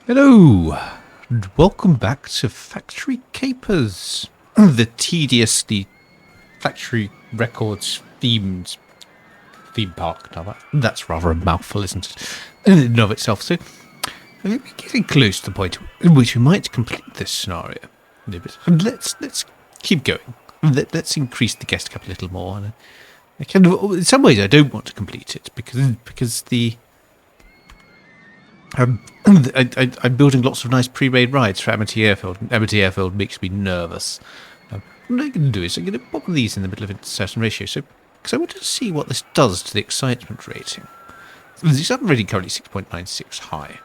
Hello, and welcome back to Factory Capers, the tediously Factory Records themed theme park. Now that's rather a mouthful, isn't it? In and of itself. So we're getting close to the point in which we might complete this scenario. And let's keep going. Let's increase the guest cap a little more. And in some ways, I don't want to complete it because the I'm building lots of nice pre-made rides for Amity Airfield. Amity Airfield makes me nervous. What I'm going to do is I'm going to pop these in the middle of a certain ratio, because I wanted to see what this does to the excitement rating. The excitement rating currently 6.96 high.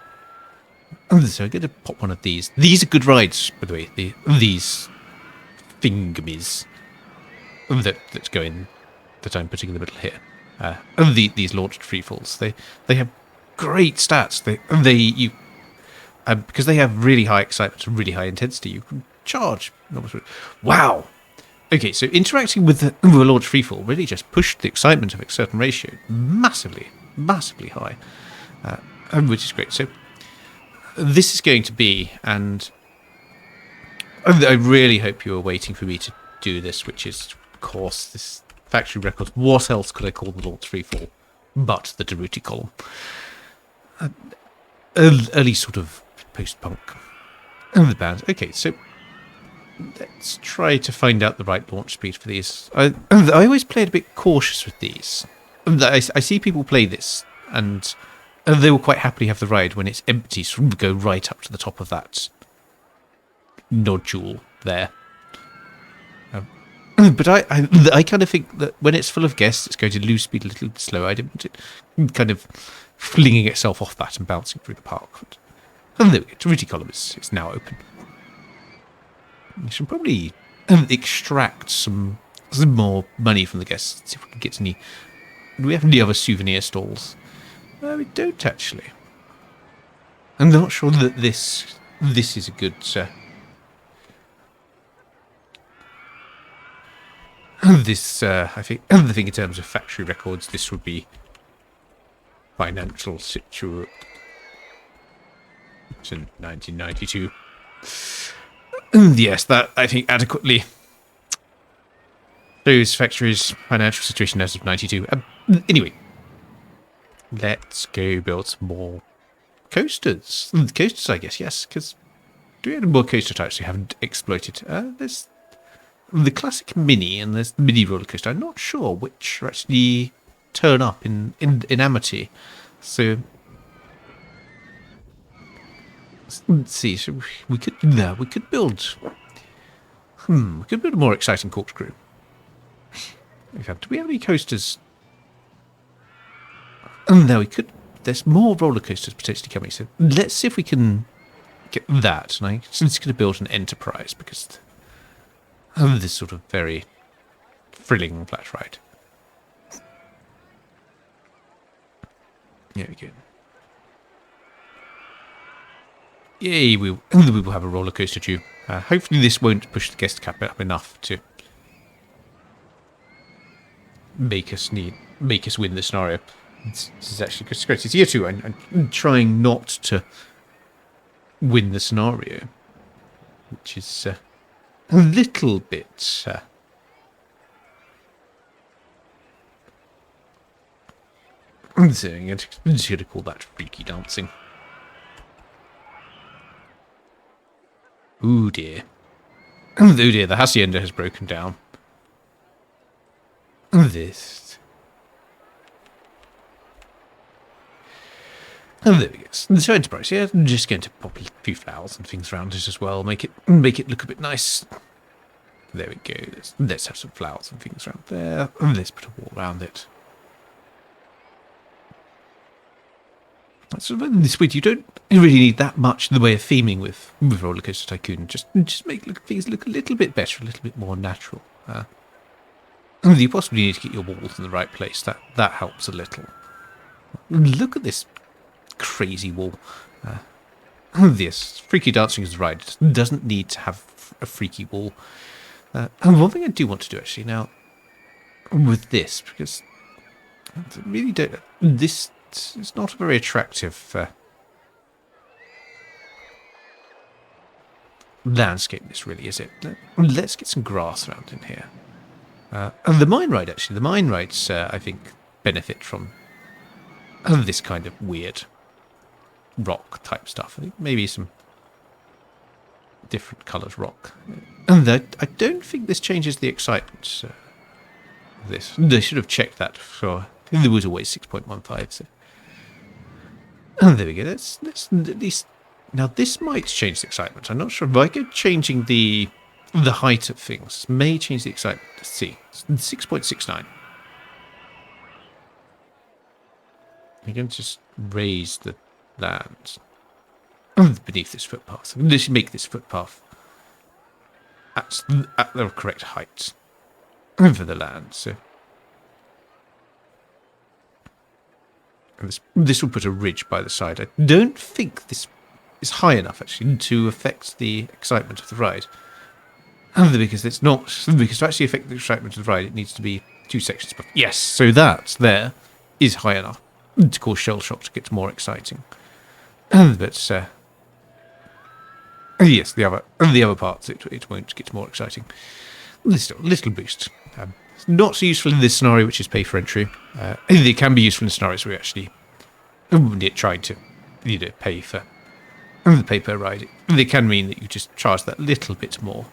So I'm going to pop one of these. These are good rides, by the way. These thingamies that go in, that I'm putting in the middle here. These launched freefalls. They have great stats. Because they have really high excitement and really high intensity, you can charge. Wow. Okay, so interacting with a launch freefall really just pushed the excitement of a certain ratio massively high, which is great. So this is going to be, and I really hope you are waiting for me to do this, which is, of course, this Factory Records. What else could I call the launch freefall but the Daruti column? Early sort of post-punk and the band. Okay, so let's try to find out the right launch speed for these. I always play it a bit cautious with these. I see people play this, and they will quite happily have the ride when it's empty, so go right up to the top of that nodule there. But I kind of think that when it's full of guests, it's going to lose speed a little bit slower. I don't want it kind of flinging itself off that and bouncing through the park. And there we go. Daruti column is now open. We should probably extract some more money from the guests. See if we can get any. Do we have any other souvenir stalls? We don't actually. I'm not sure that this is a good. I think in terms of Factory Records, this would be financial situation. 1992. Yes, that I think adequately shows Factory's financial situation as of 92. Anyway, let's go build some more coasters. Coasters, I guess, yes, because do we have more coaster types we haven't exploited? There's the classic mini and there's the mini roller coaster. I'm not sure which actually turn up in Amity. So let's see. So we could build a more exciting corkscrew. In fact, do we have any coasters? No, we could. There's more roller coasters potentially coming. So let's see if we can get that. And I'm just going to build an Enterprise because this sort of very thrilling flat ride. There we go. Yay, we will have a roller coaster too. Hopefully this won't push the guest cap up enough to make us win the scenario. This is actually great. It's year 2. I'm trying not to win the scenario, which is a little bit. I'm just going to call that freaky dancing. Oh dear. Oh dear, the hacienda has broken down. This. And there we go. So Enterprise, yeah, I'm just going to pop a few flowers and things around it as well. Make it look a bit nice. There we go. Let's have some flowers and things around there. And let's put a wall around it. So in this way, you don't really need that much in the way of theming with Roller Coaster Tycoon. Just make things look a little bit better, a little bit more natural. You possibly need to get your walls in the right place. That helps a little. Look at this crazy wall. This freaky dancing is right. It doesn't need to have a freaky wall. And one thing I do want to do actually now with this, because I really don't. This is not a very attractive landscape this really, is it? Let's get some grass around in here. And the mine ride, actually. The mine rides, I think, benefit from this kind of weird rock type stuff. I think maybe some different coloured rock. And I don't think this changes the excitement. This they should have checked that. For there was always 6.15. So. And there we go. Let's at least now this might change the excitement. I'm not sure if I go changing the height of things may change the excitement. Let's see. 6.69. I'm going to just raise the land beneath this footpath. Let's make this footpath at the correct height over the land. So this will put a ridge by the side. I don't think this is high enough actually to affect the excitement of the ride. Because it's not. Because to actually affect the excitement of the ride, it needs to be 2 sections. Yes, so that there is high enough to cause shell shock to get more exciting. But yes, the other parts it won't get more exciting. Little boost. Not so useful in this scenario, which is pay for entry. It can be useful in scenarios where you're actually trying to pay for the pay per ride. It can mean that you just charge that little bit more.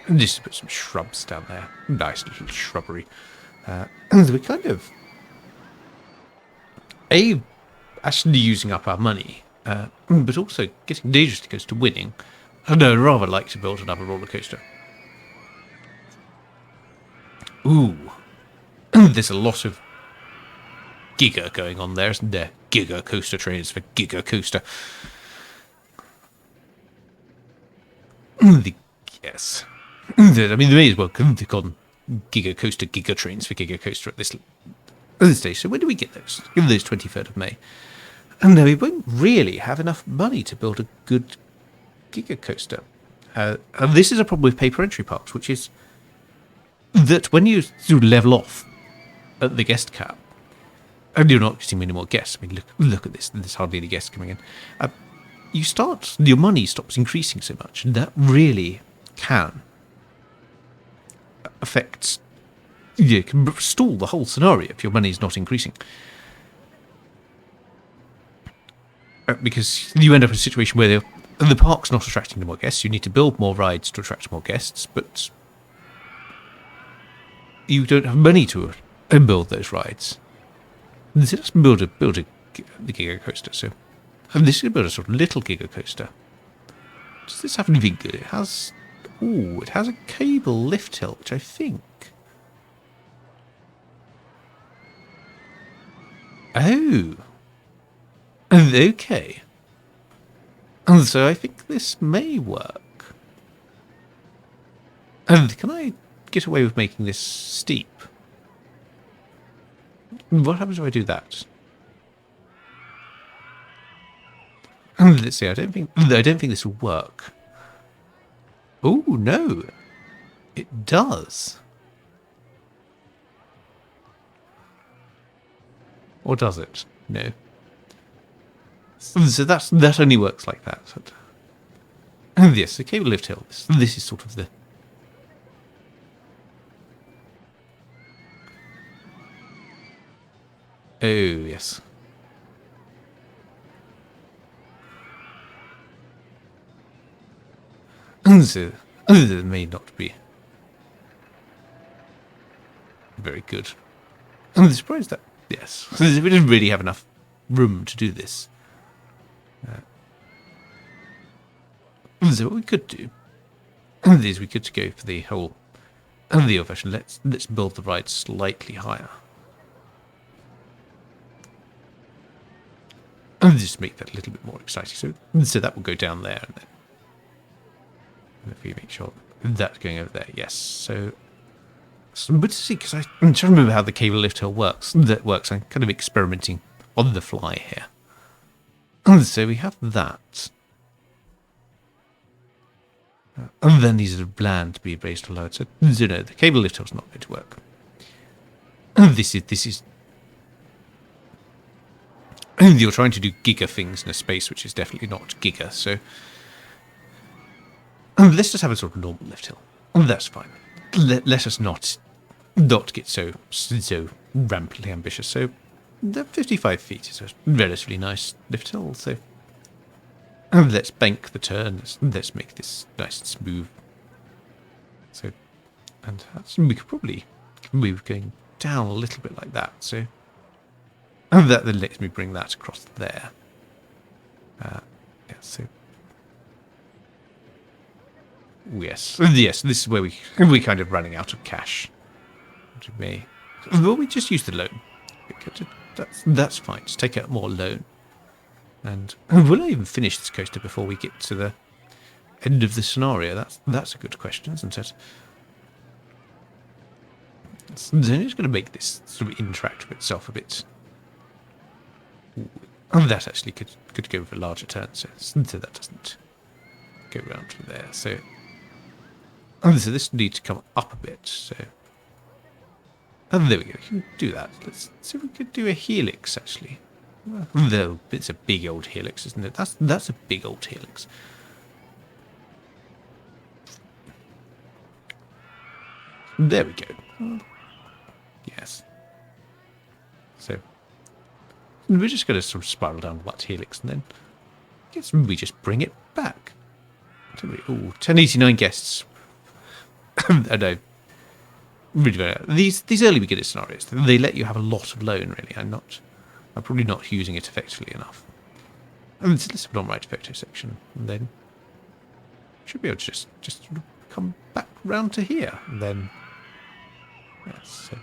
And just put some shrubs down there. Nice little shrubbery. And we're kind of actually using up our money, but also getting dangerously close to winning. And I'd rather like to build another roller coaster. Ooh. There's a lot of giga going on there, isn't there? Giga coaster trains for giga coaster. Yes. I mean, they may as well click on giga coaster, giga trains for giga coaster at this stage. So when do we get those? Give those 23rd of May. And no, we won't really have enough money to build a good giga coaster. And this is a problem with paper entry parks, which is that when you level off at the guest cap, and you're not getting many more guests. I mean, look at this. There's hardly any guests coming in. Your money stops increasing so much, and that really can affect. You can stall the whole scenario if your money is not increasing. Because you end up in a situation where the park's not attracting more guests. You need to build more rides to attract more guests, but you don't have money to build those rides. So let's build the giga coaster. So this is going to build a sort of little giga coaster. Does this have anything good? It has a cable lift hill, which I think. Oh. Okay. And so I think this may work. And can I get away with making this steep? What happens if I do that? Let's see. I don't think this will work. Oh no, it does. Or does it? No. So that only works like that. And yes, the cable lift hill. This is sort of the. Oh yes. So it may not be very good. I'm surprised that yes, we didn't really have enough room to do this. So what we could do is we could go for the whole the old version. Let's build the ride slightly higher. And just make that a little bit more exciting. So that will go down there, and then if we make sure that's going over there, yes. So but to see, because I'm trying to remember how the cable lift hill works. I'm kind of experimenting on the fly here. And so we have that. And then these are bland to be raised or lowered. So no, the cable lift hill is not going to work. And this is. And you're trying to do giga things in a space which is definitely not giga. So Let's just have a sort of normal lift hill. That's fine. Let us not get so rampantly ambitious. So, the 55 feet is a relatively nice lift hill. So, let's bank the turn. Let's make this nice and smooth. So, and we could probably move going down a little bit like that. So, that then lets me bring that across there. Yeah. So. Yes, this is where we're kind of running out of cash. Well, we just use the loan. That's fine. Just take out more loan, and will I even finish this coaster before we get to the end of the scenario? That's a good question, isn't it? Then it's going to make this sort of interact with itself a bit. That actually could go with a larger turn, so that doesn't go around from there. So this needs to come up a bit. So there we go. We can do that. Let's see if we could do a helix actually. Though it's a big old helix, isn't it? That's a big old helix. There we go. Yes. So we're just going to sort of spiral down that helix, and then I guess we just bring it back. Oh, 1089 guests. I know. Really, these early beginner scenarios, they let you have a lot of loan. Really, I'm probably not using it effectively enough. And let's have an on-right photo section, and then should be able to just come back round to here, and then yes. So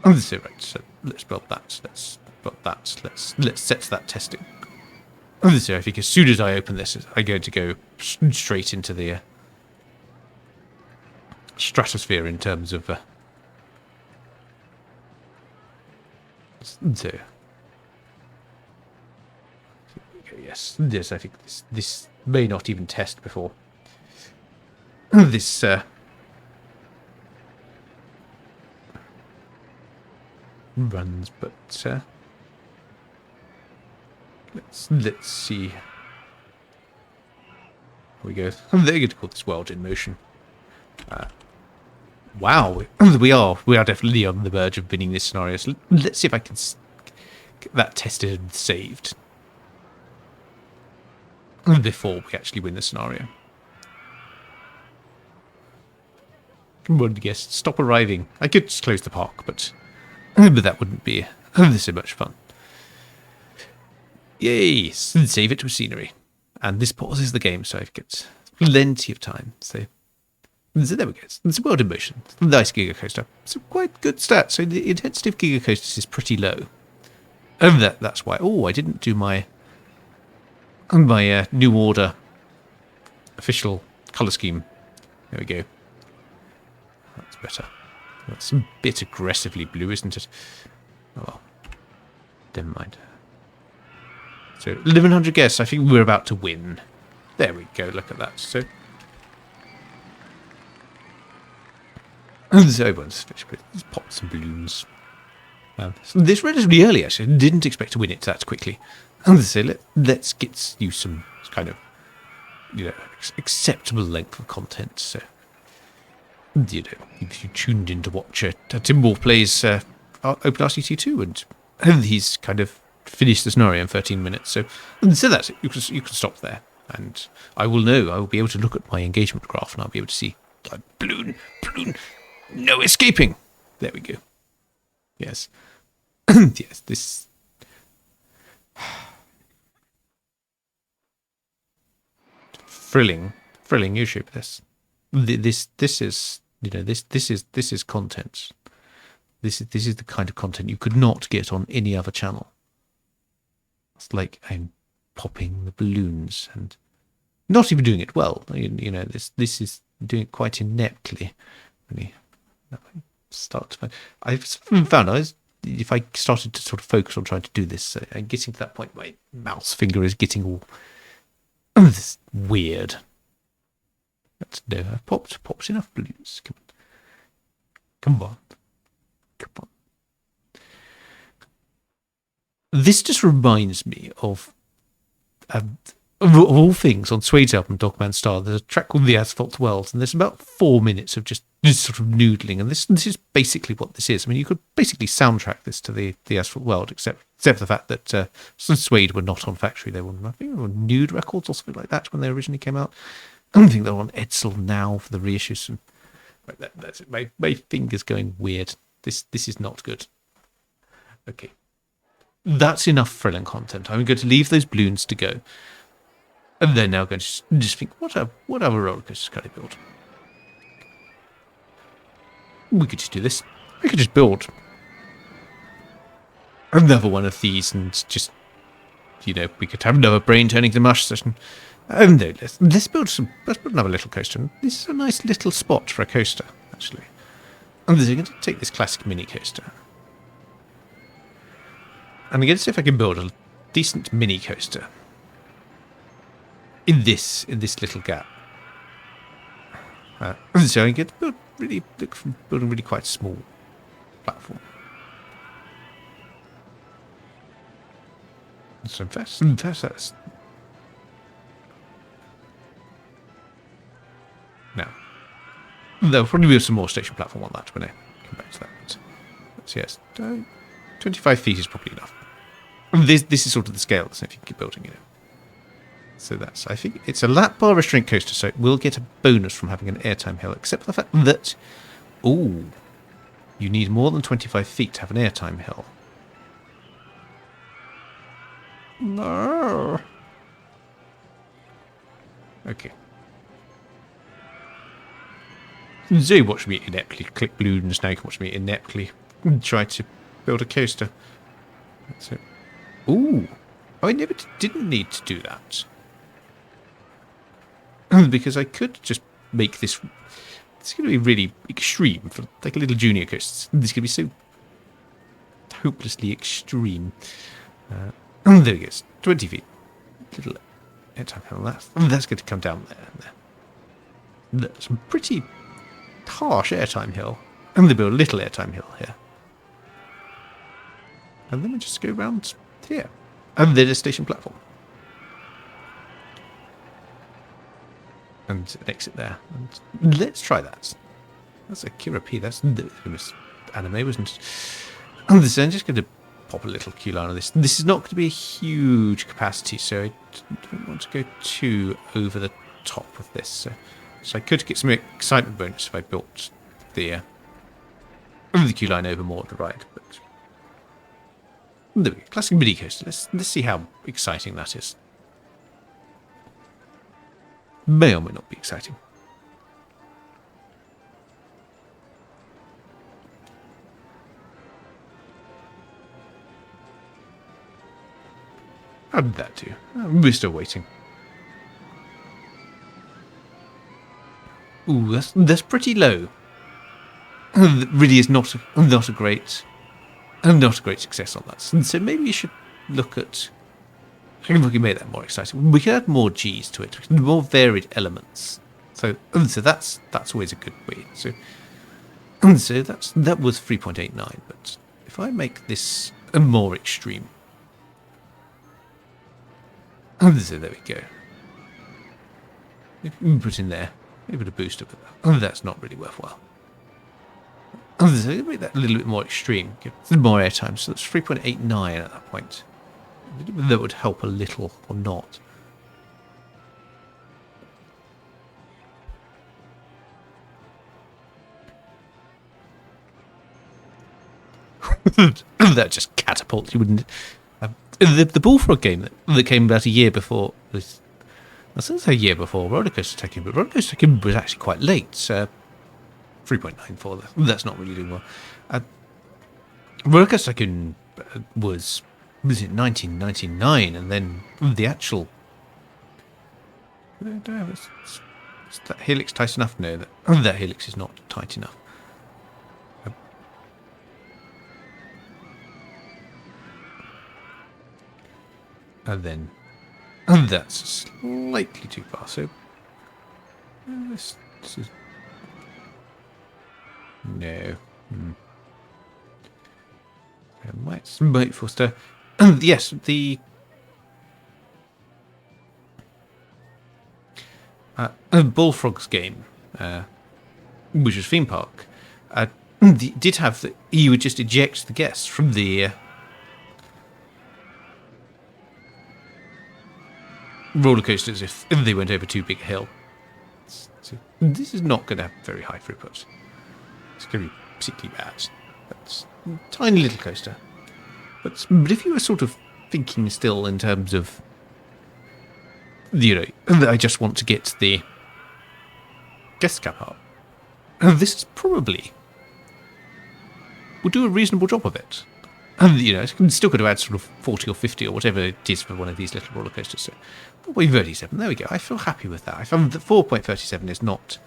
right. So let's build that. Let's build that. Let's set that testing. So I think as soon as I open this, I'm going to go straight into the stratosphere in terms of so yes, I think this may not even test before this runs, but let's see. Here we go. They're going to call this world in motion. Wow, we are definitely on the verge of winning this scenario. So let's see if I can get that tested and saved before we actually win the scenario. Come on, guess. Stop arriving. I could just close the park, but that wouldn't be so much fun. Yay! Save it with scenery. And this pauses the game, so I've got plenty of time. So there we go. It's a world in motion. Nice Giga Coaster. It's a quite good stat. So the intensity of Giga Coasters is pretty low. And that's why. Oh, I didn't do my New Order official colour scheme. There we go. That's better. That's a bit aggressively blue, isn't it? Oh well. Never mind. So 1100 guests. I think we're about to win. There we go. Look at that. So everyone's just pop some balloons. So this relatively early, actually. Didn't expect to win it that quickly. So let's get you some kind of acceptable length of content. So if you tuned in to watch Tim Wolf plays Open RCT2, and he's kind of finished the scenario in 13 minutes. So that's it. You can stop there, and I will be able to look at my engagement graph, and I'll be able to see balloon, no escaping. There we go. Yes, yes. This. Thrilling issue. This is this is content. This is the kind of content you could not get on any other channel. It's like I'm popping the balloons and not even doing it well. This is doing it quite ineptly. Really, I've found if I started to sort of focus on trying to do this, and getting to that point, my mouse finger is getting all this weird. I've popped enough balloons. Come on. This just reminds me of of all things, on Suede's album Dogman Star, there's a track called The Asphalt World, and there's about 4 minutes of just sort of noodling, and this is basically what this is. I mean, you could basically soundtrack this to the Asphalt World, except for the fact that Suede were not on Factory. They were, I think, they were on Nude Records or something like that when they originally came out. I don't think they're on Edsel now for the reissues. Right, that's it. My finger's going weird. This is not good. Okay. That's enough thrilling content. I'm going to leave those balloons to go. And then now going to just think, what other roller coasters can I build? We could just do this. We could just build another one of these and just, we could have another brain turning to mush session. And then let's build another little coaster. This is a nice little spot for a coaster, actually. And I'm going to take this classic mini coaster. And I'm going to see if I can build a decent mini coaster in this little gap. So I get to building really quite a small platform. So first that's now. There'll probably be some more station platform on that when I come back to that. But yes, 25 feet is probably enough. This is sort of the scale, so if you keep building it. So I think it's a lap bar restraint coaster, so it will get a bonus from having an airtime hill, except for the fact that, you need more than 25 feet to have an airtime hill. No. Okay. So you watch me ineptly click balloons, now you can watch me ineptly try to build a coaster. So, I never didn't need to do that. Because I could just make this. It's going to be really extreme for like a little junior coaster. This is going to be so hopelessly extreme. There we go. 20 feet. Little airtime hill. That's going to come down there. That's some pretty harsh airtime hill. And they build a little airtime hill here. And then we just go around here. And then a station platform. And an exit there. And let's try that. That's a Kira P. That's anime, wasn't it? And this, I'm just going to pop a little queue line on this. This is not going to be a huge capacity, so I don't want to go too over the top with this. So I could get some excitement bonus if I built the queue line over more of the ride. But there we go. Classic mini coaster. Let's see how exciting that is. May or may not be exciting. How did that do? We're still waiting. Ooh, that's pretty low. Really is not a great success on that. So maybe you should look at. I think we can make that more exciting. We can add more G's to it, more varied elements. So that's always a good way. So that was 3.89. But if I make this more extreme, so there we go. If we put in there, maybe a boost of it. That's not really worthwhile. So make that a little bit more extreme, give more airtime. So that's 3.89 at that point. That would help a little or not. That just catapults. You wouldn't. The Bullfrog game that came about a year before. I was going to say a year before Roller Coaster Tycoon, but Roller Coaster Tycoon was actually quite late. 3.94. That's not really doing well. Roller Coaster Tycoon was it 1999, and then the actual. Is that helix tight enough? No, that helix is not tight enough. And then that's slightly too far. So this is no. I might force to. Yes, the Bullfrog's game, which was theme park, did have that you would just eject the guests from the roller coasters if they went over too big a hill. So this is not going to have very high throughput. It's going to be particularly bad. That's a tiny little coaster. But if you were sort of thinking still in terms of, I just want to get the guest cap up, this is probably will do a reasonable job of it. And, it's still going to add sort of 40 or 50 or whatever it is for one of these little roller coasters. So 4.37, there we go. I feel happy with that. I found that 4.37 is not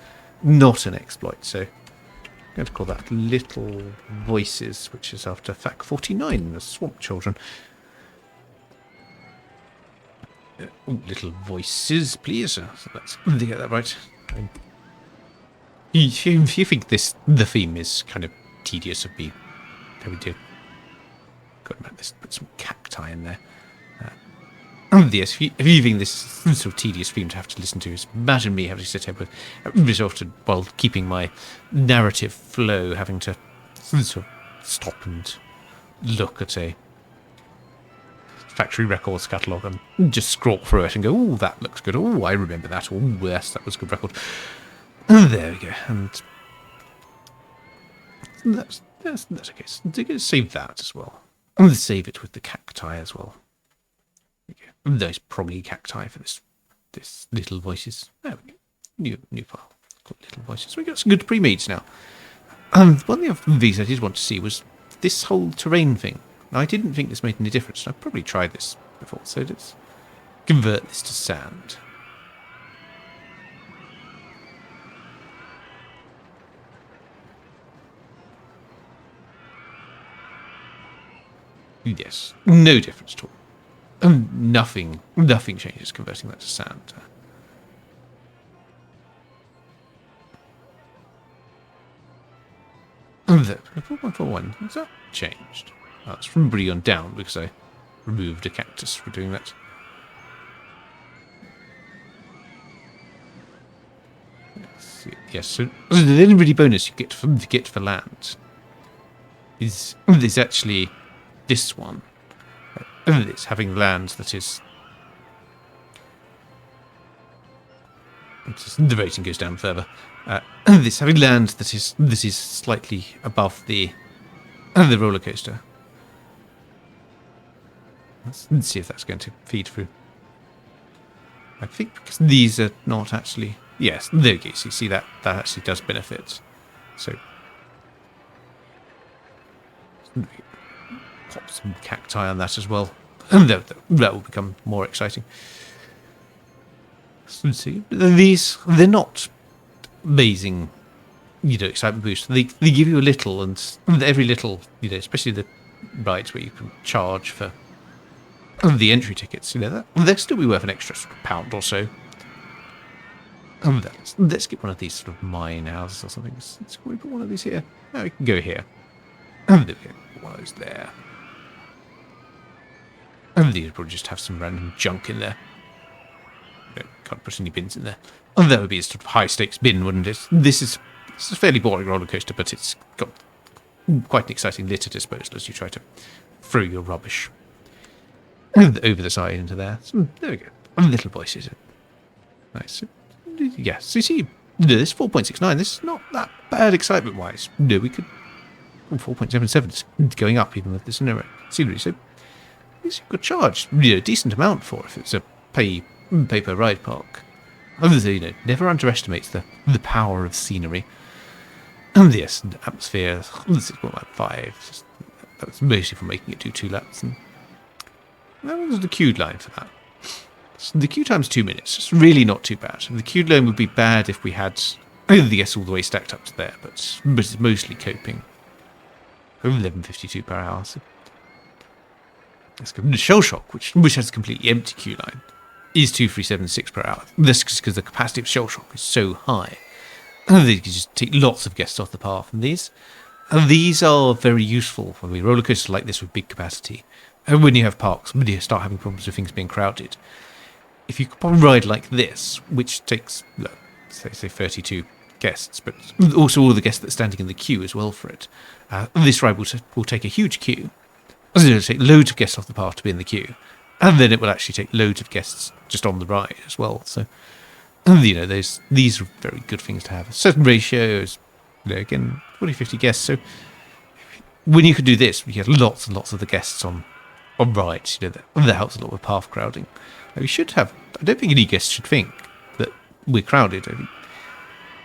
an exploit. So I'm going to call that Little Voices, which is after Fact 49, the Swamp Children. Little Voices, please. So let's get that right. If you think the theme is kind of tedious of me, how we do. Let's put some cacti in there. Yes, if you think this sort of tedious theme to have to listen to, is imagine me having to sit here with resulted while keeping my narrative flow, having to sort of stop and look at a factory records catalogue and just scroll through it and go, oh, that looks good. Oh, I remember that. Oh, yes, that was a good record. There we go. And that's okay. So I'm going to save that as well. I'm going to save it with the cacti as well. Those proggy cacti for this Little Voices. There we go. New file. Called Little Voices. We got some good pre-mades now. One of these I did want to see was this whole terrain thing. Now, I didn't think this made any difference. I've probably tried this before, so let's convert this to sand. Yes, no difference at all. Nothing changes converting that to sand. There, 4.41, has that changed? Oh, it's from Brion down because I removed a cactus for doing that. Yes, so the only really bonus you get for land is actually this one. It's having land that is... The rating goes down further. This having land that is slightly above the roller coaster. Let's see if that's going to feed through. I think because these are not actually... Yes, there you go. So you see that actually does benefit. So... Pop some cacti on that as well. And that will become more exciting. So let's see. These, they're not amazing, excitement boost. They give you a little, and every little, especially the rides where you can charge for the entry tickets, they'll still be worth an extra sort of £1 or so. Let's get one of these sort of mine houses or something. Can we put one of these here? No, we can go here. There we go. One of those there. And these would probably just have some random junk in there. Can't put any bins in there. And that would be a sort of high stakes bin, wouldn't it? This is a fairly boring roller coaster, but it's got quite an exciting litter disposal as you try to throw your rubbish over the side into there. So, there we go. Little Voices. Nice. Yeah, so you see, this 4.69, this is not that bad excitement-wise. No, we could... 4.77 is going up even with this scenery, so it's a good charge. A decent amount for if it's a pay-per ride park. Obviously, never underestimates the power of scenery. And yes, the atmosphere, 6.15. That was mostly from making it do 2 laps. And that was the queued line for that. So the queue time's 2 minutes. It's really not too bad. The queued line would be bad if we had the guests all the way stacked up to there, but it's mostly coping. 11.52 per hour. So let's go. The Shell Shock, which has a completely empty queue line, is 2.376 per hour. That's because the capacity of Shell Shock is so high. And they can just take lots of guests off the path. And these are very useful when we roller coasters like this with big capacity. And when you have parks, when you start having problems with things being crowded, if you could probably ride like this, which takes, say 32 guests, but also all the guests that are standing in the queue as well for it, this ride will take a huge queue. It'll take loads of guests off the path to be in the queue, and then it will actually take loads of guests just on the ride as well. So, these are very good things to have. Certain ratios, again, 40, 50 guests. So when you could do this, you get lots and lots of the guests on rides. That helps a lot with path crowding. We should have. I don't think any guests should think that we're crowded. I think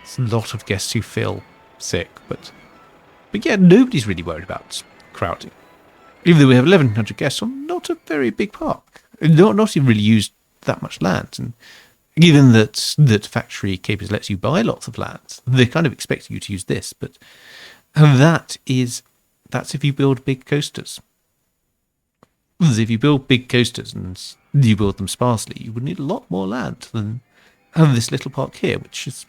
it's a lot of guests who feel sick, but yeah, nobody's really worried about crowding. Even though we have 1,100 guests on not a very big park, not even really used that much land, and given that Factory Capers lets you buy lots of land, they're kind of expecting you to use this, but that's if you build big coasters. If you build big coasters and you build them sparsely, you would need a lot more land than this little park here, which is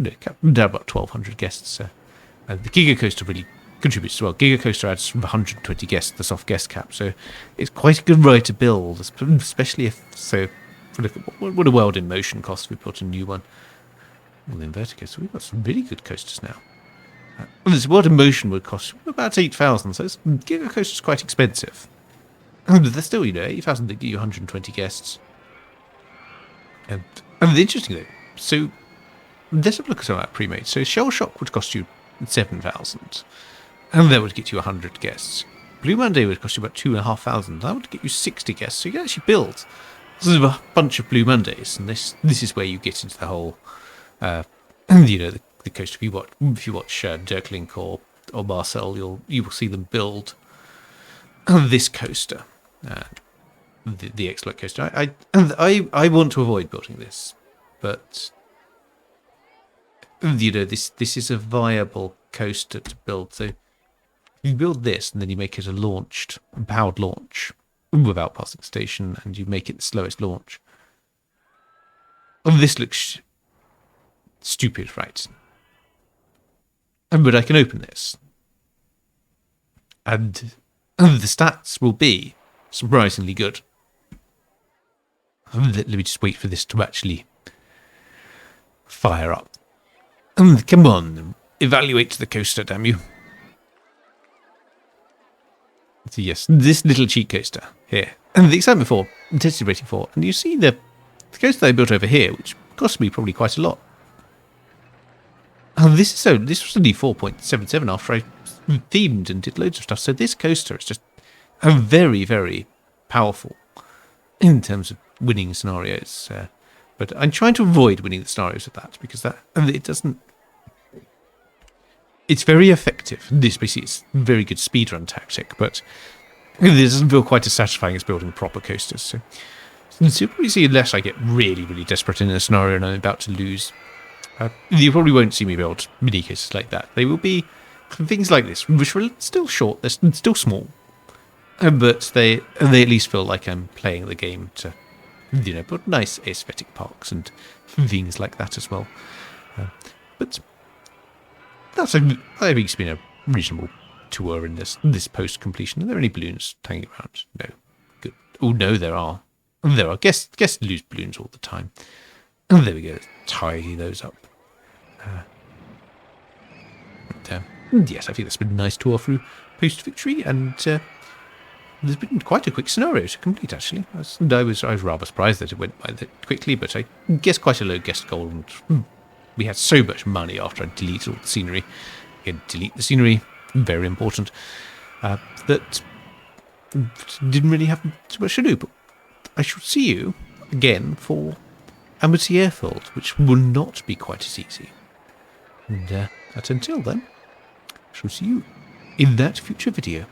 down about 1,200 guests. The Giga Coaster really contributes as well. Giga Coaster adds 120 guests to the soft guest cap, so it's quite a good ride to build, especially if look at what a World in Motion costs if we put a new one. Well, the inverted coaster, we've got some really good coasters now. This World in Motion would cost about 8,000, so Giga Coaster's quite expensive. But they're still, 8,000 that get you 120 guests. And the interesting thing, so let's have a look at some of that pre-made. So Shell Shock would cost you 7,000, and that would get you 100 guests. Blue Monday would cost you about 2,500. That would get you 60 guests. So you can actually build a bunch of Blue Mondays, and this is where you get into the whole, the coaster. If you watch Dirk Link or Marcel, you will see them build this coaster, the Exploit coaster. I want to avoid building this, but this is a viable coaster to build. So you build this, and then you make it a powered launch without passing station, and you make it the slowest launch. This looks stupid, right? But I can open this, and the stats will be surprisingly good. Let me just wait for this to actually fire up. Come on, evaluate the coaster, damn you. So yes, this little cheat coaster here. And the excitement 4, intensity rating 4. And you see the coaster that I built over here, which cost me probably quite a lot. And this was only 4.77 after I themed and did loads of stuff. So this coaster is just very, very powerful in terms of winning scenarios. But I'm trying to avoid winning the scenarios with that, because it doesn't. It's very effective. This basically is a very good speedrun tactic, but it doesn't feel quite as satisfying as building proper coasters. So you'll probably see, unless I get really, really desperate in a scenario and I'm about to lose, you probably won't see me build mini coasters like that. They will be things like this, which are still short, they're still small, but they at least feel like I'm playing the game to, put nice aesthetic parks and things like that as well. But I think it's been a reasonable tour in this post-completion. Are there any balloons hanging around? No. Good. Oh, no, there are. There are. Guests lose balloons all the time. Oh, there we go. Let's tidy those up. Yes, I think that's been a nice tour through post-victory, and there's been quite a quick scenario to complete, actually. I was rather surprised that it went by that quickly, but I guess quite a low guest goal, and we had so much money after I deleted all the scenery. Again, delete the scenery, very important. That didn't really have too much to do, but I shall see you again for Amity Airfield, which will not be quite as easy. And until then, I shall see you in that future video.